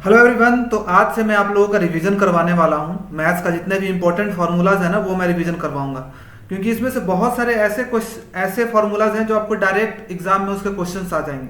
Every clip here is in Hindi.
Hello everyone. तो आज से मैं आप लोगों का रिवीजन करवाने वाला हूँ। मैथ्स का जितने भी इंपॉर्टेंट फार्मूलाज है ना वो मैं रिवीजन करवाऊंगा, क्योंकि इसमें से बहुत सारे ऐसे फार्मूलाज हैं जो आपको डायरेक्ट एग्जाम में उसके क्वेश्चंस आ जाएंगे।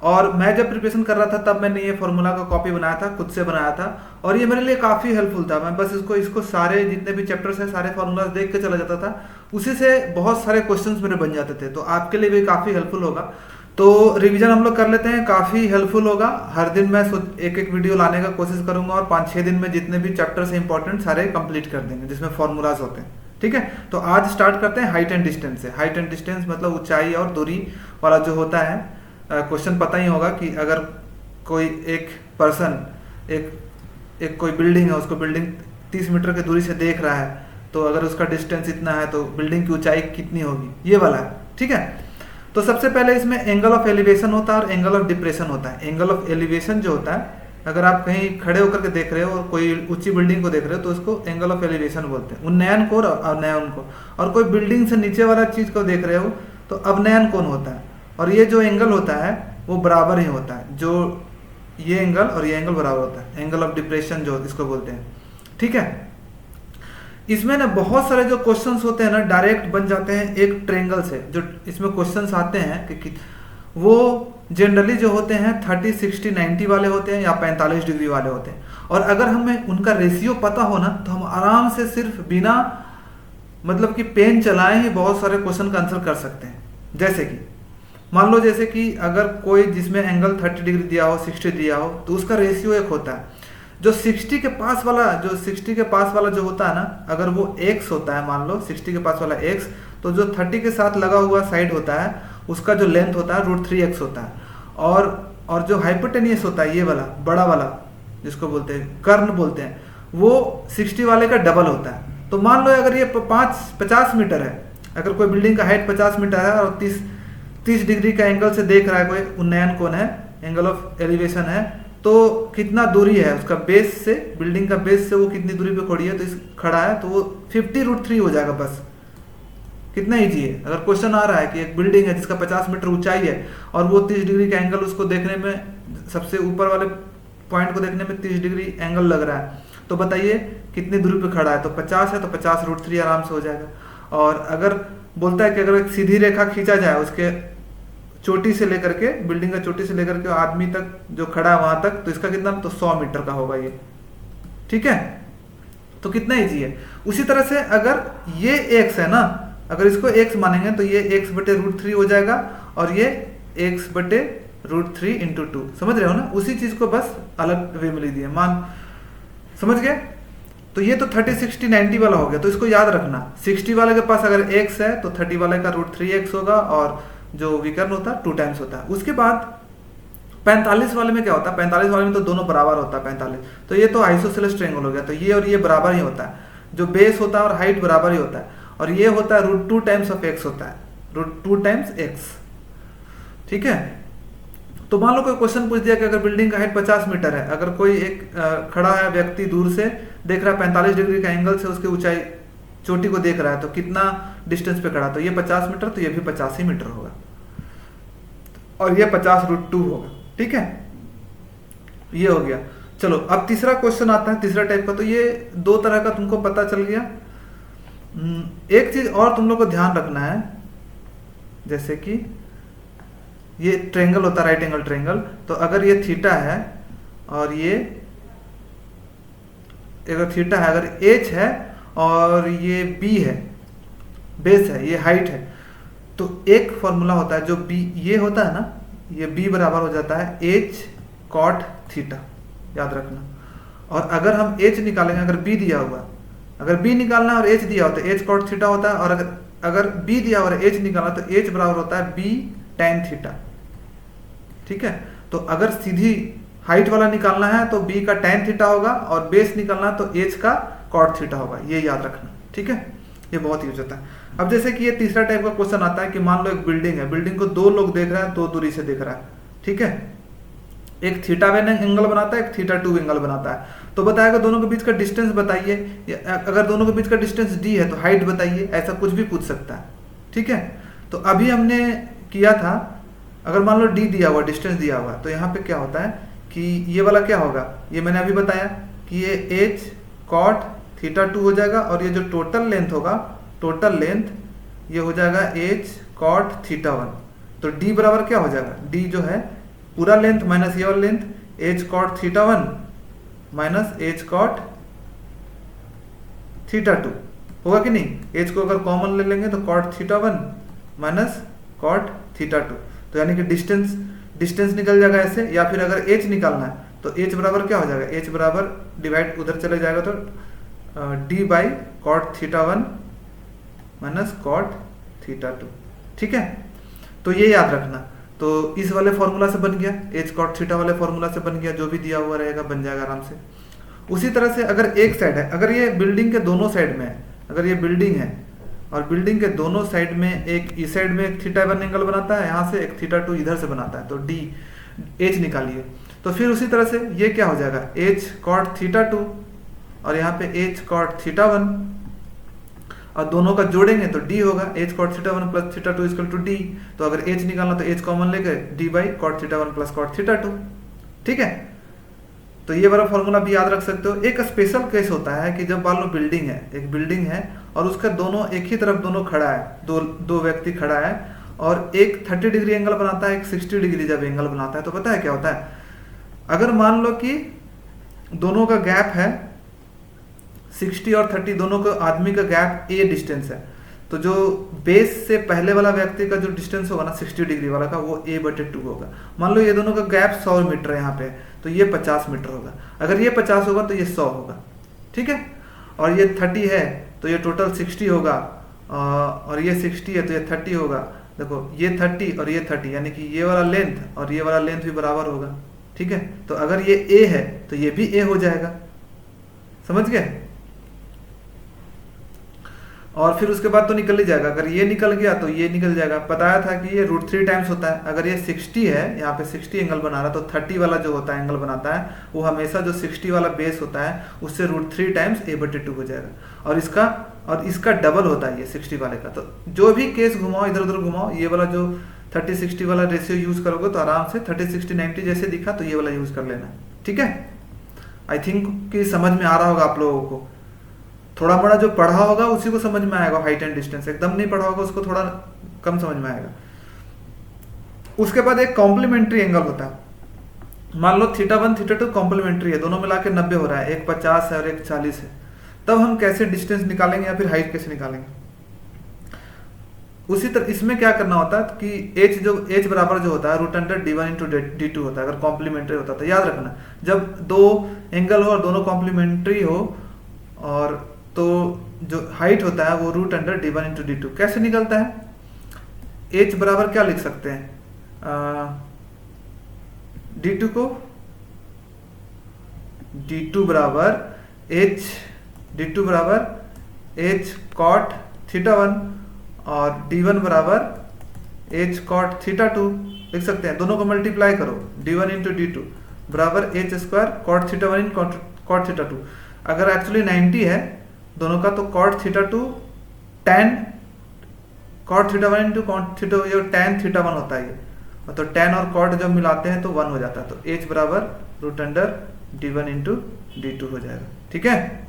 और मैं जब प्रिपरेशन कर रहा था तब मैंने ये फार्मूला का कॉपी बनाया था, खुद से बनाया था, और ये मेरे लिए काफ़ी हेल्पफुल था। मैं बस इसको इसको सारे जितने भी चैप्टर्स हैं सारे फार्मूलाज देख के चला जाता था, उसी से बहुत सारे क्वेश्चंस मेरे बन जाते थे। तो आपके लिए भी काफ़ी हेल्पफुल होगा। तो रिवीजन हम लोग कर लेते हैं, काफ़ी हेल्पफुल होगा। हर दिन मैं एक एक वीडियो लाने का कोशिश करूंगा और 5-6 दिन में जितने भी चैप्टर्स हैं इंपॉर्टेंट सारे कंप्लीट कर देंगे जिसमें फॉर्मूलाज होते हैं। ठीक है, तो आज स्टार्ट करते हैं हाइट एंड डिस्टेंस से। हाइट एंड डिस्टेंस मतलब ऊंचाई और दूरी वाला जो होता है क्वेश्चन। पता ही होगा कि अगर कोई एक पर्सन एक कोई बिल्डिंग है, उसको बिल्डिंग 30 मीटर की दूरी से देख रहा है, तो अगर उसका डिस्टेंस इतना है तो बिल्डिंग की ऊंचाई कितनी होगी, ये वाला है। ठीक है, तो सबसे पहले इसमें एंगल ऑफ एलिवेशन होता है और एंगल ऑफ डिप्रेशन होता है। एंगल ऑफ एलिवेशन जो होता है, अगर आप कहीं खड़े होकर के देख रहे हो और कोई ऊंची बिल्डिंग को देख रहे हो तो उसको एंगल ऑफ एलिवेशन बोलते हैं, उन्नयन कोण और अवनयन कोण। और कोई बिल्डिंग से नीचे वाला चीज को देख रहे हो तो अवनयन कोण होता है। और ये जो एंगल होता है वो बराबर ही होता है, जो ये एंगल और ये एंगल बराबर होता है, एंगल ऑफ डिप्रेशन जो इसको बोलते हैं। ठीक है, इसमें ना बहुत सारे जो क्वेश्चंस होते हैं ना डायरेक्ट बन जाते हैं एक ट्रेंगल से। जो इसमें क्वेश्चंस आते हैं कि वो जनरली जो होते हैं 30, 60, 90 वाले होते हैं या 45 डिग्री वाले होते हैं। और अगर हमें उनका रेशियो पता हो ना तो हम आराम से सिर्फ बिना मतलब कि पेन चलाए ही बहुत सारे क्वेश्चन का आंसर कर सकते हैं। जैसे कि मान लो जैसे कि अगर कोई जिसमें एंगल 30 डिग्री दिया हो, 60 दिया हो, तो उसका रेशियो एक होता है। जो 60 के पास वाला जो होता है ना, अगर वो x होता है, मान लो 60 के पास वाला x, तो जो 30 के साथ लगा हुआ साइड होता है उसका जो लेंथ होता है √3x होता है। और जो हाइपोटेनियस होता है, ये वाला बड़ा वाला जिसको बोलते हैं कर्ण बोलते हैं, वो 60 वाले का डबल होता है। तो मान लो अगर ये 50 मीटर है, अगर कोई बिल्डिंग का हाइट 50 मीटर है और 30 डिग्री का एंगल से देख रहा है, कोई उन्नयन कोण है, एंगल ऑफ एलिवेशन है, तो कितना दूरी है उसका बेस से, बिल्डिंग का बेस से वो कितनी दूरी पे खड़ी है, तो खड़ा है तो वो 50√3 हो जाएगा। बस कितना ईजी है। अगर क्वेश्चन आ रहा है कि एक बिल्डिंग है जिसका 50 मीटर ऊंचाई है और वो 30 डिग्री का एंगल उसको देखने में, सबसे ऊपर वाले पॉइंट को देखने में 30 डिग्री एंगल लग रहा है, तो बताइए कितनी दूरी पे खड़ा है। तो 50 है तो 50√3 आराम से हो जाएगा। और अगर बोलता है कि अगर एक सीधी रेखा खींचा जाए उसके चोटी से लेकर के, बिल्डिंग का चोटी से लेकर के आदमी तक जो खड़ा है वहां तक, तो इसका कितना, तो 100 मीटर का होगा ये। ठीक है, तो कितना इजी है। उसी तरह से अगर ये x है ना, अगर इसको x मानेंगे तो ये x/√3 हो जाएगा और ये x/√3 × 2। समझ रहे हो ना, उसी चीज को बस अलग वे में लिख दिए। समझ गए। तो ये तो 30, 60, 90 वाला हो गया। तो इसको याद रखना, 60 वाले के पास अगर x है तो 30 वाले का √3x होगा और जो विकर्ण होता है 2 टाइम्स होता है। उसके बाद 45 वाले में क्या होता है, 45 वाले में तो दोनों बराबर होता है 45, तो ये तो आइसोसेलेस ट्रायंगल हो गया। तो ये और ये बराबर ही होता है, जो बेस होता है और हाइट बराबर ही होता है। और ये होता है √2 टाइम्स ऑफ x होता है, √2 टाइम्स x। ठीक है, तो मान लो कोई क्वेश्चन पूछ दिया कि अगर बिल्डिंग का हाइट 50 मीटर है, अगर कोई एक खड़ा है व्यक्ति दूर से देख रहा है 45 डिग्री का एंगल से उसकी ऊंचाई चोटी को देख रहा है, तो कितना डिस्टेंस पे खड़ा, तो ये 50 मीटर, तो ये भी 50 ही मीटर होगा और ये 50√2 होगा। ठीक है, ये हो गया। चलो अब तीसरा क्वेश्चन आता है, तीसरा टाइप का। तो ये 2 तरह का तुमको पता चल गया। एक चीज और तुम लोग को ध्यान रखना है, जैसे कि ये ट्रायंगल होता है, राइट एंगल ट्रायंगल। तो अगर ये थीटा है और ये अगर थीटा है, अगर h है और ये b है, बेस है, ये हाइट है, तो एक फॉर्मूला होता है जो b ये होता है ना, ये b बराबर हो जाता है h cot थीटा, याद रखना। और अगर हम h निकालेंगे, अगर b दिया हुआ, अगर b निकालना और h दिया होता है h cot थीटा होता है, और अगर b दिया हुआ है h निकालना तो h बराबर होता है b tan थीटा। ठीक है, तो अगर सीधी हाइट वाला निकालना है तो b का tan थीटा होगा और बेस निकालना तो h का cot थीटा होगा, ये याद रखना। ठीक है, ये बहुत यूज होता है। अब जैसे कि ये तीसरा टाइप का क्वेश्चन आता है कि मान लो एक बिल्डिंग है, बिल्डिंग को 2 लोग देख रहे हैं, 2 दूरी से देख रहा है। ठीक है, एक θ1 एंगल बनाता है, एक θ2 एंगल बनाता है। तो बताएगा दोनों के बीच का डिस्टेंस बताइए, अगर दोनों के बीच का डिस्टेंस d है तो हाइट बताइए, ऐसा कुछ भी पूछ सकता है। ठीक है, तो अभी हमने किया था, अगर मान लो d दिया हुआ, डिस्टेंस दिया हुआ, तो यहाँ पे क्या होता है कि ये वाला क्या होगा, ये मैंने अभी बताया कि ये h cot थीटा 2 हो जाएगा, और ये जो टोटल लेंथ होगा, टोटल लेंथ ये हो जाएगा h cot थीटा 1। तो d बराबर क्या हो जाएगा, d जो है पूरा लेंथ माइनस ये वाला length, h cot theta 1 minus h cot theta 2 होगा कि नहीं। h को अगर कॉमन ले लेंगे तो cot theta 1 minus cot theta 2, तो यानी कि डिस्टेंस निकल जाएगा ऐसे। या फिर अगर h निकालना है तो h बराबर क्या हो जाएगा, h बराबर डिवाइड उधर चले जाएगा तो d by cot theta 1 minus cot theta 2। ठीक है, तो ये याद रखना। तो इस वाले फॉर्मूला से बन गया, h cot थीटा वाले फॉर्मूला से बन गया, जो भी दिया हुआ रहेगा बन जाएगा आराम से। उसी तरह से अगर एक साइड है, अगर ये बिल्डिंग के दोनों साइड में है, अगर ये बिल्डिंग है और बिल्डिंग के दोनों साइड में एक इस साइड में एक थीटा 1 एंगल बनाता है, यहाँ से एक थीटा 2 इधर से बनाता है, तो डी एच निकालिए। तो फिर उसी तरह से ये क्या हो जाएगा, एच कॉट थीटा 2 और यहाँ पे एच कॉट थीटा 1, और दोनों का जोड़ेंगे तो डी होगा, H cot theta 1 plus theta 2 equal to D. तो अगर एच निकालना तो एच कॉमन लेके D by cot theta 1 plus cot theta 2। ठीक है, तो ये वाला फॉर्मूला भी याद रख सकते हो। एक स्पेशल केस होता है कि जब मान लो बिल्डिंग है, एक बिल्डिंग है और उसके दोनों एक ही तरफ दोनों खड़ा है, दो व्यक्ति खड़ा है, और एक 30 डिग्री एंगल बनाता है, एक 60 डिग्री जब एंगल बनाता है, तो पता है क्या होता है, अगर मान लो कि दोनों का गैप है 60 और 30, दोनों का आदमी का गैप ए डिस्टेंस है, तो जो बेस से पहले वाला व्यक्ति का जो डिस्टेंस होगा ना 60 डिग्री वाला का, वो a/2 होगा। मान लो ये दोनों का गैप 100 मीटर यहाँ पे, तो ये 50 मीटर होगा। अगर ये 50 होगा तो ये 100 होगा। ठीक है, और ये 30 है तो ये टोटल 60 होगा, और ये 60 है तो ये 30 होगा। देखो ये 30 और ये 30, यानी कि ये वाला लेंथ और ये वाला लेंथ भी बराबर होगा। ठीक है, तो अगर ये a है तो ये भी a हो जाएगा, समझ गए। और फिर उसके बाद तो निकल ही जाएगा, अगर ये निकल गया तो ये निकल जाएगा। बताया था कि ये √3 टाइम्स होता है। अगर ये 60 है, यहाँ पे 60 एंगल बना रहा, तो 30 वाला जो होता है एंगल बनाता है, वो हमेशा जो 60 वाला बेस होता है उससे √3 टाइम्स a/2 हो जाएगा। और इसका डबल होता है ये 60 वाले का। तो जो भी केस घुमाओ, इधर उधर घुमाओ, ये वाला जो 30-60 वाला रेशियो यूज करोगे तो आराम से 30-60-90 जैसे दिखा तो ये वाला यूज कर लेना। ठीक है, आई थिंक कि समझ में आ रहा होगा आप लोगों को। थोड़ा बड़ा जो पढ़ा होगा उसी को समझ में आएगा, हाइट एंड डिस्टेंस। एकदम नहीं पढ़ा होगा उसको थोड़ा कम समझ में आएगा। उसके बाद एक कॉम्प्लीमेंट्री एंगल होता है। मान लो थीटा 1 थीटा 2 कॉम्प्लीमेंट्री है, दोनों मिला के 90 हो रहा है, एक 50 है और एक 40 है। तब हम कैसे डिस्टेंस निकालेंगे या फिर हाइट कैसे निकालेंगे। उसी तरह इसमें क्या करना होता है कि h बराबर जो होता है √d1/d2 होता है, अगर कॉम्प्लीमेंट्री होता है। तो याद रखना, जब दो एंगल हो और दोनों कॉम्प्लीमेंट्री हो, और तो जो हाइट होता है वो √d1/d2 कैसे निकलता है। h बराबर क्या लिख सकते हैं, d2 को d2 बराबर h cot थीटा 1 और d1 बराबर h cot थीटा 2 लिख सकते हैं। दोनों को मल्टीप्लाई करो, d1/d2 बराबर h² cot theta 1 cot theta 2। अगर एक्चुअली 90 है दोनों का, तो cot theta 2 tan cot theta 1 into cot theta, ये tan थीटा 1 होता है ये, तो tan और cot जब मिलाते हैं तो 1 हो जाता है। तो h बराबर √d1/d2 हो जाएगा। ठीक है,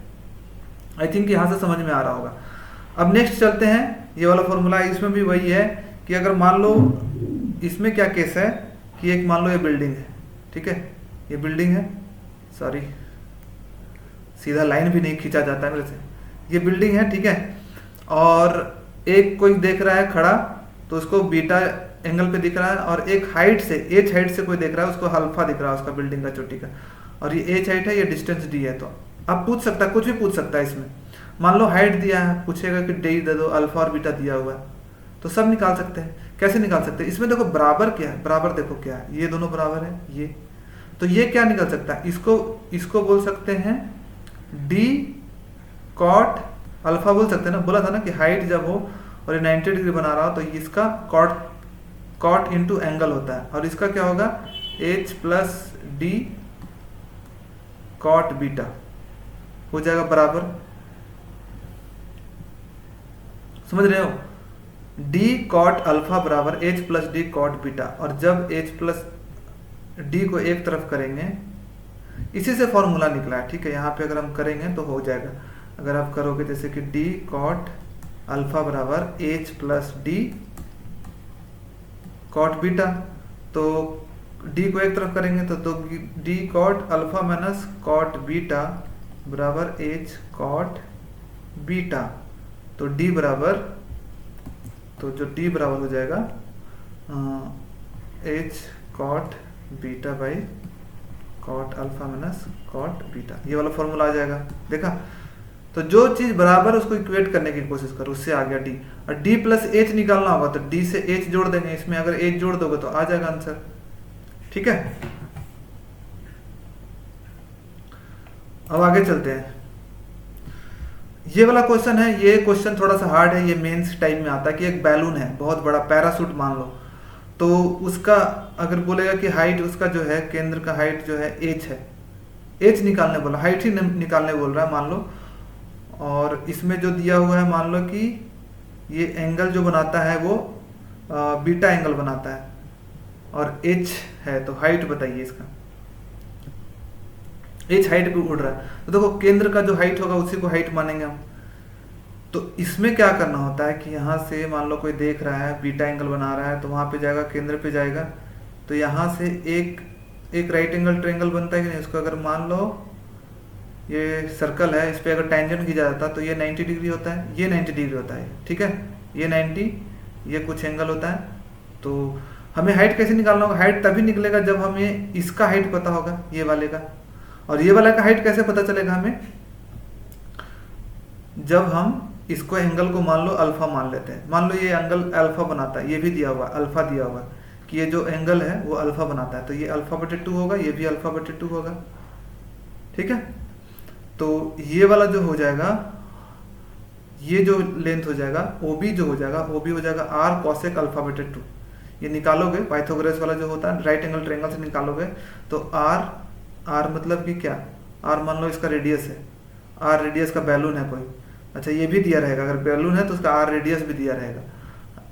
आई थिंक यहाँ से समझ में आ रहा होगा। अब नेक्स्ट चलते हैं, ये वाला फॉर्मूला, इसमें भी वही है कि अगर मान लो इसमें क्या केस है कि एक मान लो ये बिल्डिंग है। ठीक है, ये बिल्डिंग है, सॉरी सीधा लाइन भी नहीं खींचा जाता है मेरे से। ये बिल्डिंग है, ठीक है, और एक कोई देख रहा है खड़ा, तो उसको बीटा एंगल पे दिख रहा है, और एक हाइट से h हाइट से कोई देख रहा है, उसको अल्फा दिख रहा है उसका बिल्डिंग का चोटी का, और ये h हाइट है, ये डिस्टेंस d है। तो अब पूछ सकता है, कुछ भी पूछ सकता है इसमें। मान लो हाइट दिया है, पूछेगा कि d दे दो, अल्फा और बीटा दिया हुआ है, तो सब निकाल सकते हैं। कैसे निकाल सकते हैं, इसमें देखो बराबर क्या है, बराबर देखो क्या है, ये दोनों बराबर है ये, तो ये क्या निकल सकता है, इसको बोल सकते हैं d cot अल्फा बोल सकते हैं ना। बोला था ना कि हाइट जब हो और ये 90 डिग्री बना रहा हो तो इसका cot इंटू एंगल होता है, और इसका क्या होगा h plus d cot beta हो जाएगा बराबर, समझ रहे हो, d cot अल्फा बराबर h plus d cot beta. और जब h प्लस डी को एक तरफ करेंगे, इसी से फॉर्मूला निकला है, ठीक है। यहाँ पे अगर हम करेंगे तो हो जाएगा, अगर आप करोगे जैसे कि डी कॉट अल्फा बराबर H plus D cot beta, तो डी को एक तरफ करेंगे तो D cot alpha minus cot beta बराबर एच कॉट बीटा, तो डी बराबर, तो जो डी बराबर हो जाएगा H cot beta by cot alpha minus cot beta, ये वाला फॉर्मूला आ जाएगा। देखा, तो जो चीज बराबर उसको इक्वेट करने की कोशिश करो, उससे आ गया डी। और डी प्लस एच निकालना होगा तो डी से एच जोड़ देंगे, इसमें अगर एच जोड़ दोगे तो आ जाएगा आंसर, ठीक है। अब आगे चलते हैं, ये वाला क्वेश्चन है, ये क्वेश्चन थोड़ा सा हार्ड है, ये मेंस टाइप में आता है कि एक बैलून है बहुत बड़ा, पैराशूट मान लो, तो उसका अगर बोलेगा कि हाइट उसका जो है केंद्र का हाइट जो है एच है, एच निकालने बोला, हाइट ही निकालने बोल रहा है मान लो, और इसमें जो दिया हुआ है मान लो कि ये एंगल जो बनाता है वो बीटा एंगल बनाता है और एच है, तो हाइट बताइए इसका, एच हाइट पे उड़ रहा है, तो देखो केंद्र का जो हाइट होगा उसी को हाइट मानेंगे हम। तो इसमें क्या करना होता है कि यहाँ से मान लो कोई देख रहा है बीटा एंगल बना रहा है, तो वहाँ पे जाएगा, केंद्र पे जाएगा, तो यहाँ से एक राइट एंगल ट्रायंगल बनता है कि नहीं, इसको अगर मान लो ये सर्कल है, इस पर अगर टेंजेंट खींचा जाता है तो ये 90 डिग्री होता है, ये 90 डिग्री होता है, ठीक है, ये 90, ये कुछ एंगल होता है। तो हमें हाइट कैसे निकालना होगा, हाइट तभी निकलेगा जब हमें इसका हाइट पता होगा, ये वाले का, और ये वाला का हाइट कैसे पता चलेगा हमें, जब हम इसको एंगल को मान लो अल्फा मान लेते हैं, मान लो ये एंगल अल्फा बनाता है, ये भी दिया हुआ अल्फा दिया हुआ कि ये जो एंगल है वो अल्फा बनाता है, तो ये अल्फा बटे 2 होगा, ये भी अल्फा बटे 2 होगा, ठीक है। तो ये वाला जो हो जाएगा, ये जो लेंथ हो जाएगा ओबी जो हो जाएगा, ओबी हो जाएगा आर कॉसेक अल्फा बटे 2, ये निकालोगे पाइथागोरस वाला जो होता है राइट एंगल ट्रायंगल से निकालोगे, तो आर मतलब कि क्या, आर मान लो इसका रेडियस है, आर रेडियस का बैलून है कोई, अच्छा ये भी दिया रहेगा, अगर बैलून है तो उसका आर रेडियस भी दिया रहेगा,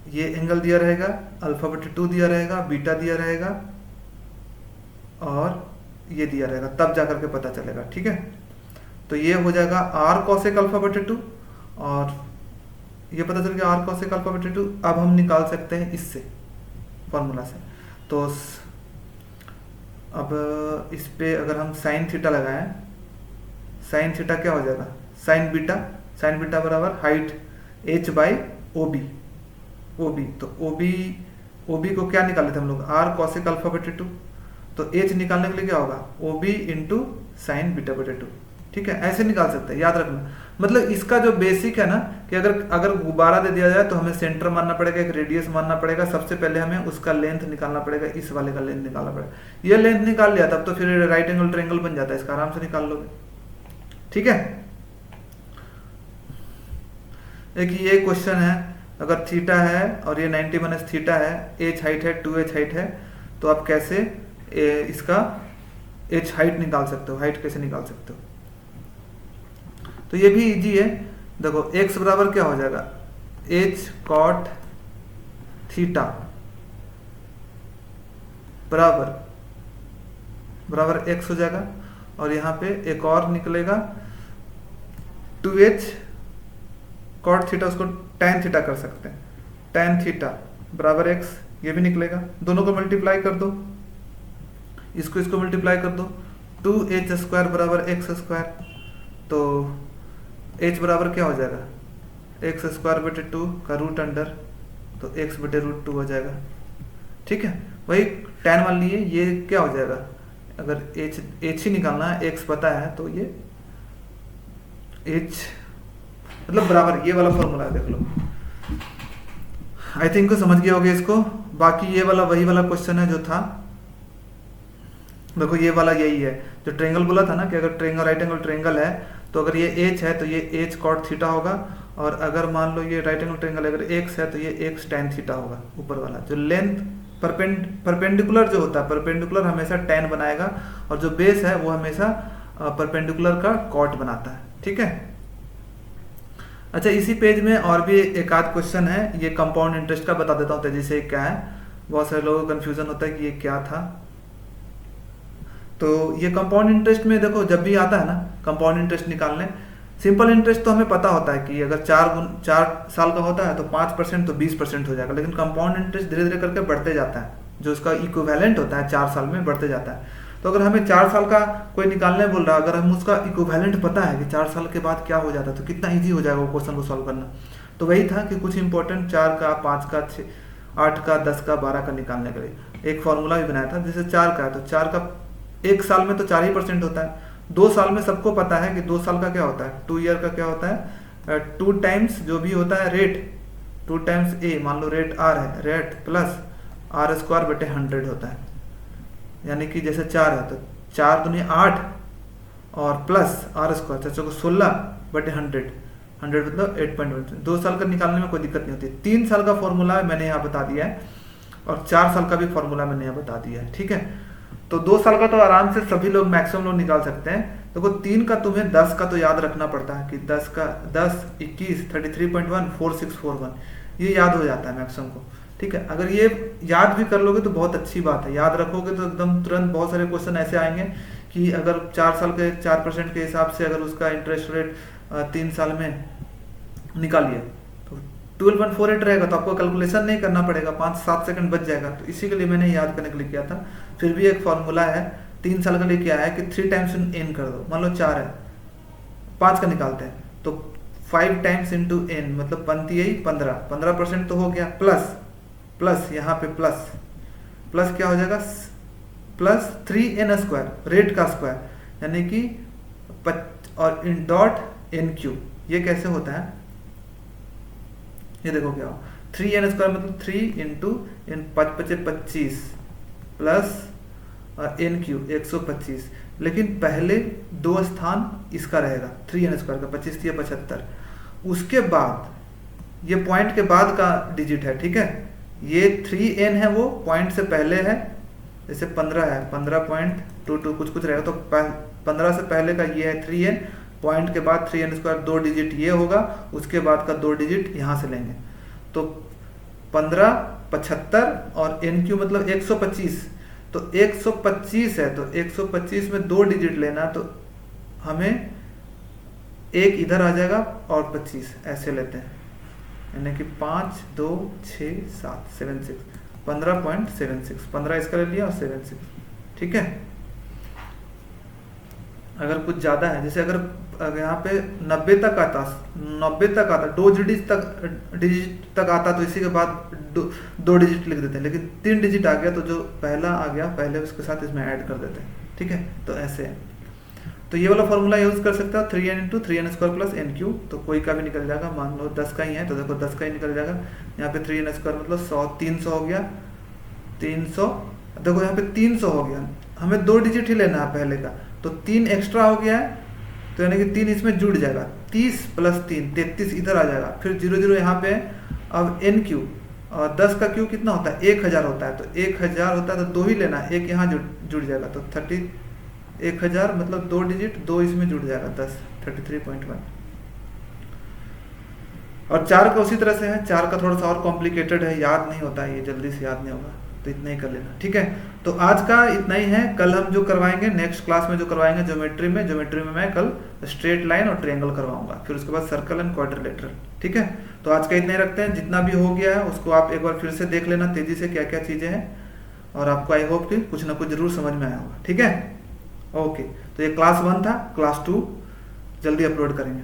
ये एंगल दिया रहेगा, अल्फा बटे 2 दिया रहेगा, बीटा दिया रहेगा, और ये दिया रहेगा, तब जाकर के पता चलेगा, ठीक है। तो ये हो जाएगा आर कॉसेक अल्फा बटे 2, और ये पता चल गया आर कॉसेक अल्फा बटे 2। अब हम निकाल सकते हैं इससे फॉर्मूला से, तो अब इस पे अगर हम साइन थीटा लगाएं, साइन थीटा क्या हो जाएगा, साइन बीटा बराबर हाइट एच बाई ओबी, तो ओबी को क्या निकाले थे हम लोग, आर कॉसेक अल्फा बटे 2, तो एच निकालने के लिए क्या होगा, ओबी इंटू साइन बीटा बटे 2, ठीक है, ऐसे निकाल सकते हैं, याद रखना। मतलब इसका जो बेसिक है ना कि अगर गुब्बारा दे दिया जाए तो हमें सेंटर मानना पड़ेगा, एक रेडियस मानना पड़ेगा, सबसे पहले हमें उसका लेंथ निकालना पड़ेगा, इस वाले का लेंथ निकालना पड़ेगा, ये लेंथ निकाल लिया तब तो फिर राइट एंगल ट्रायंगल बन जाता है, इसका आराम से निकाल लोगे, ठीक है। एक ये क्वेश्चन है, अगर थीटा है और ये 90 माइनस थीटा है, एच हाइट है, 2h हाइट है, तो आप कैसे इसका एच हाइट निकाल सकते हो, हाइट कैसे निकाल सकते हो, तो ये भी इजी है। देखो x बराबर क्या हो जाएगा, h कॉट थीटा बराबर x हो जाएगा, और यहाँ पे एक और निकलेगा 2h कॉट थीटा, उसको tan थीटा कर सकते हैं, tan थीटा बराबर x, ये भी निकलेगा, दोनों को मल्टीप्लाई कर दो, इसको मल्टीप्लाई कर दो, 2h स्क्वायर बराबर x स्क्वायर, तो h बराबर क्या हो जाएगा, x स्क्वायर बटे 2 का रूट अंडर, तो x बटे रूट 2 हो जाएगा, ठीक है। वही tan मान लिए, ये क्या हो जाएगा, अगर h ही निकालना है, x पता है, तो ये h मतलब बराबर, ये वाला फॉर्मूला है, देख लो, आई थिंक समझ गए होगे इसको। बाकी ये वाला वही वाला क्वेश्चन है जो था, देखो ये वाला यही है जो ट्रायंगल बोला था ना कि अगर ट्रायंगल राइट एंगल ट्रायंगल है तो अगर ये h है तो ये h कॉट थीटा होगा, और अगर मान लो ये राइट एंगल ट्रायंगल अगर x है तो ये x tan थीटा होगा, ऊपर वाला जो लेंथ परपेंडिकुलर जो होता है, परपेंडिकुलर हमेशा tan बनाएगा, और जो बेस है वो हमेशा परपेंडिकुलर का कॉट बनाता है, ठीक है। अच्छा, इसी पेज में और भी एक आध क्वेश्चन है, ये कंपाउंड इंटरेस्ट का बता देता हूँ तेजी से क्या है, बहुत सारे लोगों को कंफ्यूजन होता है कि ये क्या था। तो ये कंपाउंड इंटरेस्ट में देखो जब भी आता है ना कंपाउंड इंटरेस्ट निकालने, सिंपल इंटरेस्ट तो हमें पता होता है कि अगर 4 साल का होता है तो 5% तो 20% हो जाएगा, लेकिन कंपाउंड इंटरेस्ट धीरे धीरे करके बढ़ते जाता है, जो उसका इक्विवेलेंट होता है 4 साल में बढ़ते जाता है। तो अगर हमें 4 साल का कोई निकालने बोल रहा है, अगर हम उसका इक्विवेलेंट पता है कि 4 साल के बाद क्या हो जाता है, तो कितना ईजी हो जाएगा वो क्वेश्चन को सॉल्व करना। तो वही था कि कुछ इंपॉर्टेंट 4 का, 5 का, 8 का, 10 का, 12 का निकालने के लिए एक फॉर्मूला भी बनाया था। जैसे 4 का है तो 4 का 1 साल में तो 4% होता है, 2 साल में सबको पता है कि 2 साल का क्या होता है, 2 ईयर का क्या होता है, 2 टाइम्स जो भी होता है रेट, 2 टाइम्स ए, मान लो रेट आर है, रेट प्लस आर स्क्वायर बटे 100 होता है। यानी कि जैसे 4 है तो 4 दूनी 8 और प्लस आर स्क्वायर 16 बटे 100 मतलब 8.1। 2 साल का निकालने में कोई दिक्कत नहीं होती। 3 साल का फॉर्मूला मैंने यहाँ बता दिया है और 4 साल का भी फॉर्मूला मैंने यहाँ बता दिया है, ठीक है। तो 2 साल का तो आराम से सभी लोग मैक्सिमम लोग निकाल सकते हैं। देखो 3 का तुम्हें 10 का तो याद रखना पड़ता है कि 10 का 10 21 33.1 4641 ये याद हो जाता है मैक्सिमम को, ठीक है। अगर ये याद भी कर लोगे तो बहुत अच्छी बात है, याद रखोगे तो एकदम तुरंत बहुत सारे क्वेश्चन ऐसे आएंगे कि अगर 4 साल के 4% के हिसाब से अगर उसका इंटरेस्ट रेट 3 साल में निकालिए तो 12.48 रहेगा, तो आपको कैलकुलेशन नहीं करना पड़ेगा, 5-7 सेकंड बच जाएगा। तो इसी के लिए मैंने याद करने के लिए किया था। फिर भी एक फॉर्मूला है 3 साल के लिए, क्या है कि 3 टाइम्स n कर दो, मान लो 4 है, 5 का निकालते हैं तो 5 टाइम्स इंटू n मतलब बनती है 15% तो हो गया, प्लस यहाँ पे प्लस क्या हो जाएगा, प्लस 3n स्क्वायर रेट का स्क्वायर, यानी कि और इन डॉट NQ। ये कैसे होता है ये देखो क्या हो, 3n स्क्वायर मतलब 3 इंटू n 5×5 प्लस NQ 125, लेकिन पहले 2 स्थान इसका रहेगा 3n स्क्वायर का, 25 या 75। उसके बाद ये पॉइंट के बाद का डिजिट है, ठीक है। ये 3n है वो पॉइंट से पहले है, जैसे 15 है 15.22 कुछ रहेगा, तो 15 से पहले का ये है 3n, पॉइंट के बाद 3n स्क्वायर 2 डिजिट ये होगा, उसके बाद का 2 डिजिट यहाँ से लेंगे तो 15 75 और NQ मतलब 125, तो 125 है तो 125 में 2 डिजिट लेना, तो हमें एक इधर आ जाएगा और 25 ऐसे लेते हैं, यानी कि 5 2 6 7 76 15.76, 15 इसका ले लिया और 76, ठीक है। अगर कुछ ज़्यादा है, जैसे अगर यहाँ पे 90 तक आता 2 डिजिट तक आता तो इसी के बाद 2 डिजिट लिख देते हैं, लेकिन 3 डिजिट आ गया तो जो पहला आ गया पहले उसके साथ इसमें ऐड कर देते हैं, ठीक है। तो ऐसे है, तो ये वाला फॉर्मूला यूज कर सकते हो 3n into 3n square plus NQ, तो कोई का भी निकल जाएगा। मान लो 10 का ही है तो देखो 10 का ही निकल जाएगा, यहाँ पे 3n स्क्वायर मतलब 100 300 हो गया, 300 देखो यहाँ पे 300 हो गया, हमें 2 डिजिट ही लेना है पहले का, तो 3 एक्स्ट्रा हो गया है, तो यानी कि 3 इसमें जुड़ जाएगा, 30 प्लस 3 33 इधर आ जाएगा, फिर 00 यहाँ पे। अब NQ और 10 का Q कितना होता है 1000 होता है, तो 1000 होता है तो 2 ही लेना है, एक यहाँ जुड़ जाएगा, तो 1000 मतलब 2 डिजिट 2 इसमें जुड़ जाएगा 10 33.1। और 4 का उसी तरह से है, 4 का थोड़ा सा और कॉम्प्लिकेटेड है, याद नहीं होता है, ये जल्दी से याद नहीं होगा, तो इतना ही कर लेना, ठीक है। तो आज का इतना ही है, कल हम जो करवाएंगे नेक्स्ट क्लास में जो करवाएंगे ज्योमेट्री में मैं कल स्ट्रेट लाइन और ट्रायंगल करवाऊंगा, फिर उसके बाद सर्कल एंड क्वाड्रिलेटरल, ठीक है। तो आज का इतना ही रखते हैं, जितना भी हो गया है उसको आप एक बार फिर से देख लेना तेजी से क्या क्या चीजें हैं, और आपको आई होप कि कुछ ना कुछ जरूर समझ में आया होगा, ठीक है। ओके, तो ये क्लास 1 था, क्लास 2 जल्दी अपलोड करेंगे।